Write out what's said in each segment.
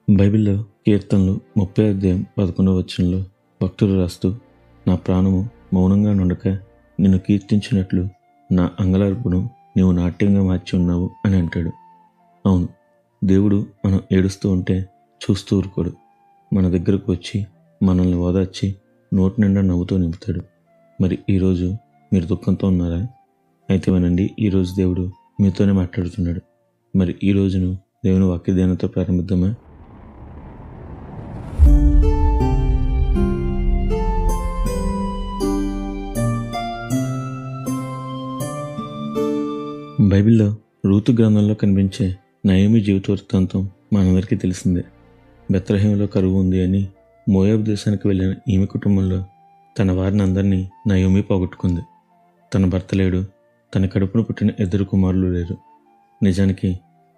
బైబిల్లో కీర్తనలు 30 అధ్యాయం 11 భక్తుడు రాస్తూ, నా ప్రాణము మౌనంగా నుండక నిన్ను కీర్తించినట్లు నా అంగలార్పును నీవు నాట్యంగా మార్చి ఉన్నావు అని అంటాడు. అవును, దేవుడు మనం ఏడుస్తూ ఉంటే చూస్తూ ఊరుకోడు. మన దగ్గరకు వచ్చి మనల్ని ఓదార్చి నోటి నిండా నవ్వుతూ నింపుతాడు. మరి ఈరోజు మీరు దుఃఖంతో ఉన్నారా? అయితే వినండి, ఈరోజు దేవుడు మీతోనే మాట్లాడుతున్నాడు. మరి ఈ రోజును దేవుని వాక్యధ్యానంతో ప్రారంభిద్దామా? బైబిల్లో రూతు గ్రంథంలో కనిపించే నయోమి జీవిత వృత్తాంతం మనందరికీ తెలిసిందే. బెత్లెహేములో కరువు ఉంది అని మోయాబు దేశానికి వెళ్ళిన ఈమె కుటుంబంలో తన వారిని అందరినీ నయోమి పోగొట్టుకుంది. తన భర్త లేడు, తన కడుపున పుట్టిన 2 కుమారులు లేరు. నిజానికి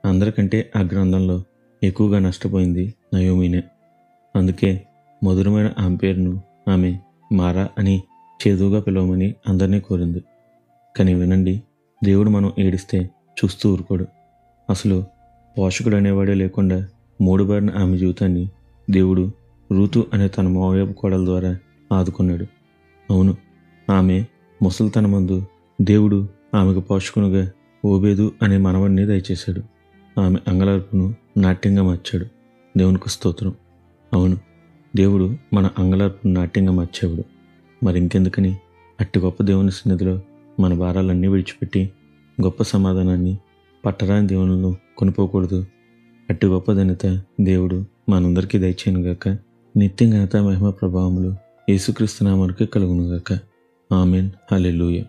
అందరికంటే ఆ గ్రంథంలో ఎక్కువగా నష్టపోయింది నయోమినే. అందుకే మధురమైన ఆమె పేరును ఆమె మారా అని చేదుగా పిలవమని అందరినీ కోరింది. కానీ వినండి, దేవుడు మనం ఏడిస్తే చూస్తూ ఊరుకోడు. అసలు పోషకుడు అనేవాడే లేకుండా మూడుబారిన ఆమె జీవితాన్ని దేవుడు రూతు అనే తన మోయాబు కోడల ద్వారా ఆదుకున్నాడు. అవును, ఆమె ముసలితనమందు దేవుడు ఆమెకు పోషకునిగా ఓబేదు అనే మనవడిని దయచేశాడు. ఆమె అంగలార్పును నాట్యంగా మార్చాడు. దేవునికి స్తోత్రం. అవును, దేవుడు మన అంగలార్పును నాట్యంగా మార్చేవాడు. మరి ఇంకెందుకని అట్టి గొప్ప దేవుని సన్నిధిలో మన భారాలన్నీ విడిచిపెట్టి గొప్ప సమాధానాన్ని, పట్టరాని దీవెనలను కొనిపోకూడదు. అట్టి గొప్ప ధన్యత దేవుడు మనందరికీ దయచేయనుగాక. నిత్యం ఘనత మహిమ ప్రభావములు యేసుక్రీస్తు నామమునకే కలుగునుగాక. ఆమేన్. హల్లెలూయా.